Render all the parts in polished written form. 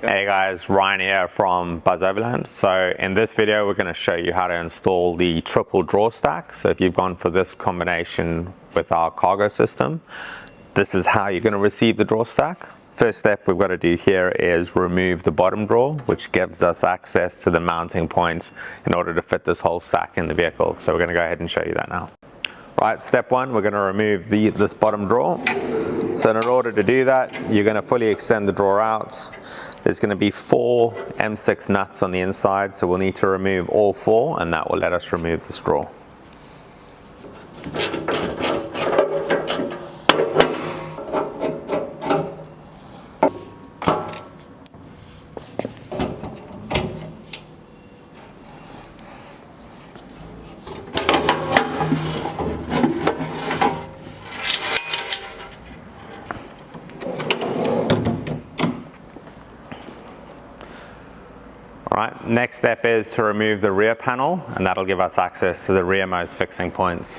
Hey guys, Ryan here from Overland. So in this video we're going to show you how to install the triple drawer stack. So if you've gone for this combination with our cargo system, this is how you're going to receive the drawer stack. First step we've got to do here is remove the bottom drawer, which gives us access to the mounting points in order to fit this whole stack in the vehicle. So we're going to go ahead and show you that now. Right, step one, we're going to remove this bottom drawer. So in order to do that, you're going to fully extend the drawer out. There's going to be 4 M6 nuts on the inside, so we'll need to remove all 4, and that will let us remove the straw. Alright, next step is to remove the rear panel, and that'll give us access to the rearmost fixing points.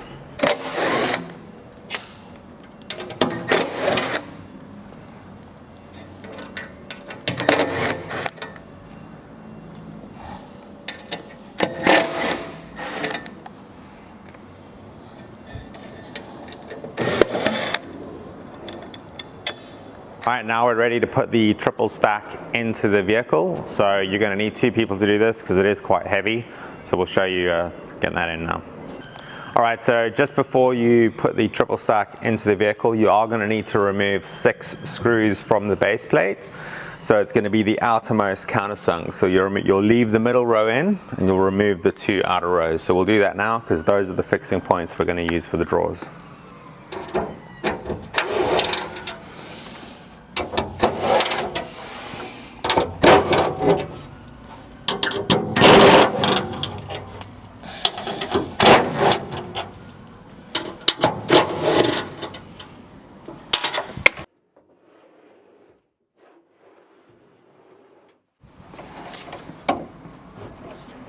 Alright, now we're ready to put the triple stack into the vehicle. So you're going to need 2 people to do this because it is quite heavy. So we'll show you getting that in now. Alright, so just before you put the triple stack into the vehicle, you are going to need to remove 6 screws from the base plate. So it's going to be the outermost countersunk. So you'll leave the middle row in and you'll remove the 2 outer rows. So we'll do that now because those are the fixing points we're going to use for the drawers.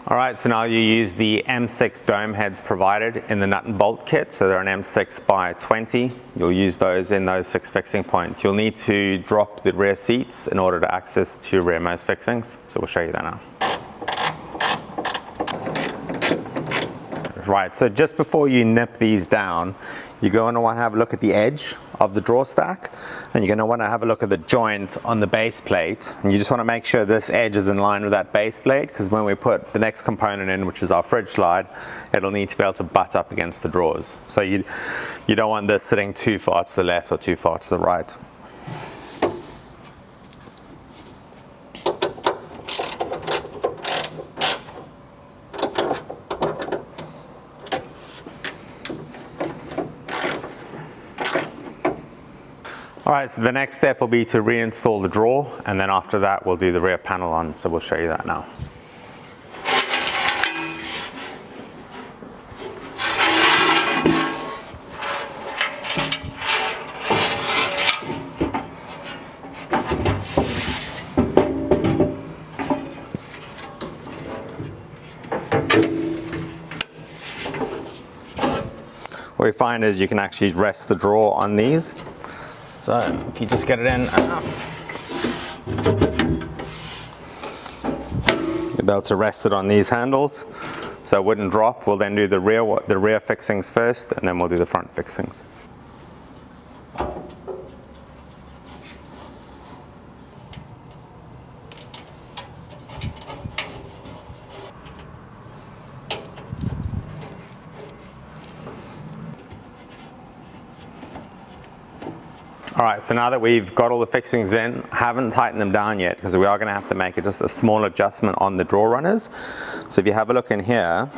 Alright, so now you use the M6 dome heads provided in the nut and bolt kit. So they're an M6 by 20. You'll use those in those 6 fixing points. You'll need to drop the rear seats in order to access the 2 rearmost fixings. So we'll show you that now. Right, so just before you nip these down, you're going to want to have a look at the edge of the drawer stack, and you're going to want to have a look at the joint on the base plate, and you just want to make sure this edge is in line with that base plate, because when we put the next component in, which is our fridge slide, it'll need to be able to butt up against the drawers. So you don't want this sitting too far to the left or too far to the right. Alright, so the next step will be to reinstall the drawer, and then after that we'll do the rear panel on, so we'll show you that now. What we find is you can actually rest the drawer on these. So if you just get it in enough, you'll be able to rest it on these handles so it wouldn't drop. We'll then do the rear fixings first, and then we'll do the front fixings. Alright, so now that we've got all the fixings in, I haven't tightened them down yet because we are going to have to make just a small adjustment on the drawer runners. So if you have a look in here,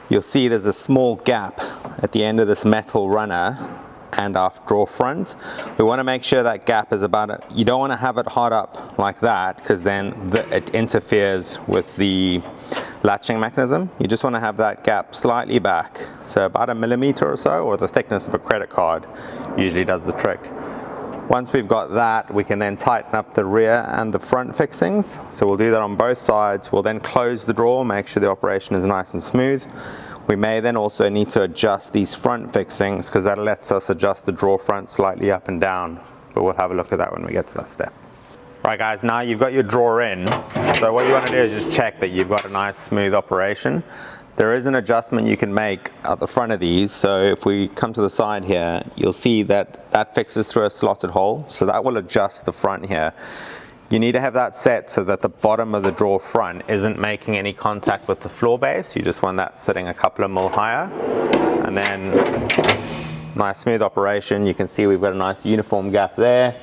you'll see there's a small gap at the end of this metal runner and our drawer front. We want to make sure that gap is you don't want to have it hot up like that, because then it interferes with the latching mechanism. You just want to have that gap slightly back, so about 1 millimeter or so, or the thickness of a credit card usually does the trick. Once we've got that, we can then tighten up the rear and the front fixings. So we'll do that on both sides. We'll then close the drawer, make sure the operation is nice and smooth. We may then also need to adjust these front fixings, because that lets us adjust the drawer front slightly up and down, but we'll have a look at that when we get to that step. Right guys, now you've got your drawer in. So what you want to do is just check that you've got a nice smooth operation. There is an adjustment you can make at the front of these. So if we come to the side here, you'll see that that fixes through a slotted hole. So that will adjust the front here. You need to have that set so that the bottom of the drawer front isn't making any contact with the floor base. You just want that sitting a couple of mil higher. And then nice smooth operation. You can see we've got a nice uniform gap there.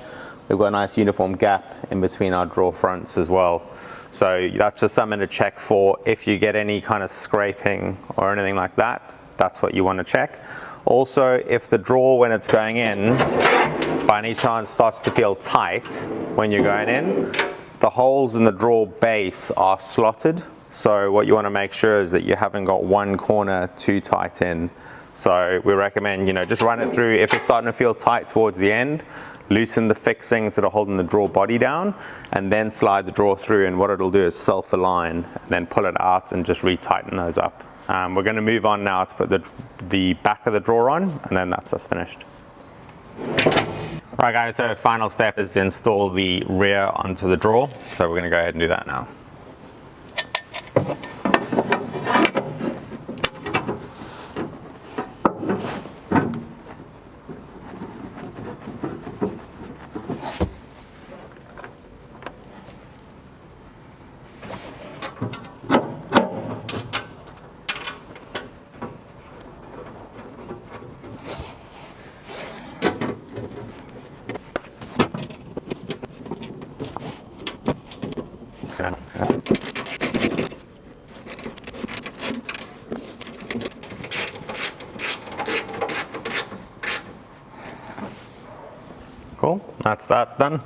We've got a nice uniform gap in between our drawer fronts as well. So that's just something to check for. If you get any kind of scraping or anything like that, that's what you want to check. Also, if the drawer, when it's going in, by any chance starts to feel tight when you're going in, the holes in the drawer base are slotted. So what you want to make sure is that you haven't got one corner too tight in. So we recommend, just run it through. If it's starting to feel tight towards the end, loosen the fixings that are holding the drawer body down, and then slide the drawer through, and what it'll do is self-align, and then pull it out and just retighten those up. We're going to move on now to put the back of the drawer on, and then that's us finished. Right guys, so the final step is to install the rear onto the drawer. So we're going to go ahead and do that now. Cool, that's that done.